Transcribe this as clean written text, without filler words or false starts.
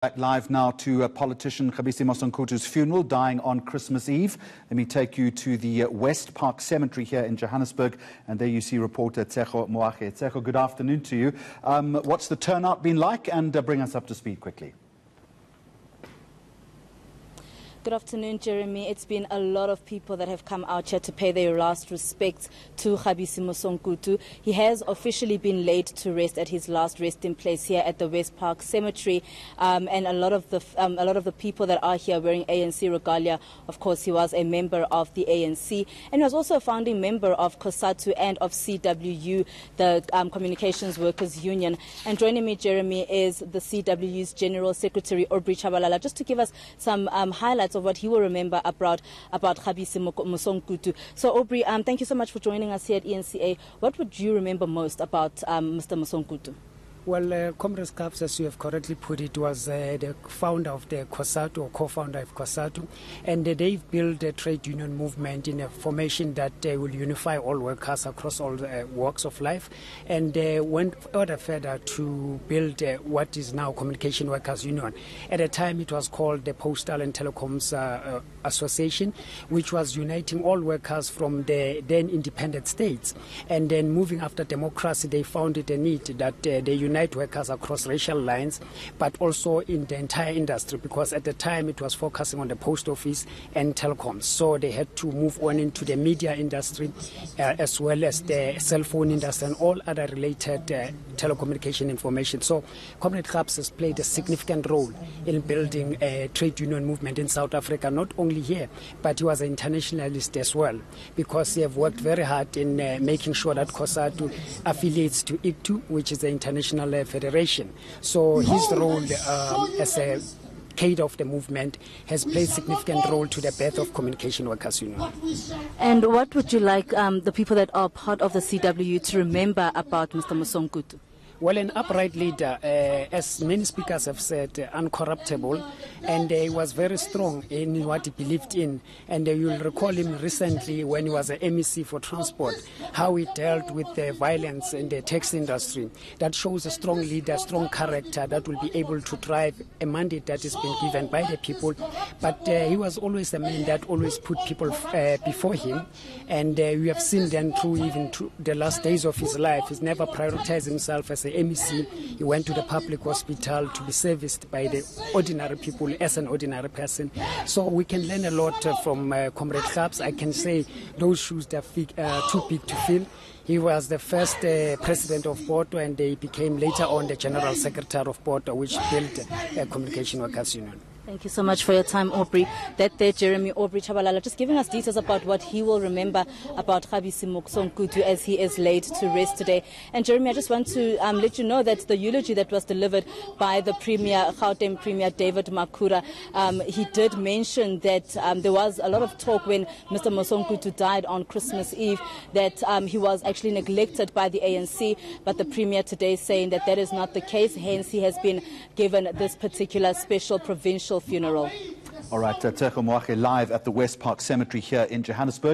Back live now to politician Khabisi Mosunkutu's funeral, dying on Christmas Eve. Let me take you to the West Park Cemetery here in Johannesburg, and there you see reporter Tshegohaco Moagi. Tshegohaco, good afternoon to you. What's the turnout been like, and bring us up to speed quickly. Good afternoon, Jeremy. It's been a lot of people that have come out here to pay their last respects to Khabisi Mosunkutu. He has officially been laid to rest at his last resting place here at the West Park Cemetery, and a lot of the people that are here wearing ANC regalia. Of course, he was a member of the ANC, and he was also a founding member of COSATU and of CWU, the Communications Workers Union. And joining me, Jeremy, is the CWU's General Secretary Aubrey Chabalala, just to give us some highlights of what he will remember about Khabisi Mosunkutu. So, Aubrey, thank you so much for joining us here at eNCA. What would you remember most about Mr. Mosunkutu? Well, Comrade Khabs, as you have correctly put it, was the founder of the COSATU, or co-founder of COSATU, and they've built a trade union movement in a formation that will unify all workers across all walks of life, and went further to build what is now Communication Workers Union. At the time, it was called the Postal and Telecoms Association, which was uniting all workers from the then independent states. And then moving after democracy, they found it a need that they unite workers across racial lines, but also in the entire industry, because at the time it was focusing on the post office and telecoms. So they had to move on into the media industry, as well as the cell phone industry and all other related telecommunication information. So Comrade Khabs has played a significant role in building a trade union movement in South Africa, not only here, but he was an internationalist as well, because he have worked very hard in making sure that COSATU affiliates to ICTU, which is the international federation. So his role as a head of the movement has played significant role to the birth of Communication Workers Union. And what would you like the people that are part of the CWU to remember about Mr. Mosunkutu? Well, an upright leader, as many speakers have said, uncorruptible, and he was very strong in what he believed in. And you'll recall him recently when he was an MEC for transport, how he dealt with the violence in the taxi industry. That shows a strong leader, strong character that will be able to drive a mandate that has been given by the people. But he was always a man that always put people before him. And we have seen then through even to the last days of his life, he's never prioritized himself as a MEC. He went to the public hospital to be serviced by the ordinary people as an ordinary person. So we can learn a lot from Comrade Khabs. I can say those shoes are too big to fill. He was the first president of Porto, and he became later on the general secretary of Porto, which built Communication Workers Union. Thank you so much for your time, Aubrey. That there, Jeremy, Aubrey Chabalala, just giving us details about what he will remember about Khabisi Mosunkutu as he is laid to rest today. And Jeremy, I just want to let you know that the eulogy that was delivered by the Premier, Gauteng Premier David Makhura, he did mention that there was a lot of talk when Mr. Mosunkutu died on Christmas Eve that he was actually neglected by the ANC, but the Premier today is saying that that is not the case, hence he has been given this particular special provincial funeral. All right, Tshegohaco Moagi live at the West Park Cemetery here in Johannesburg.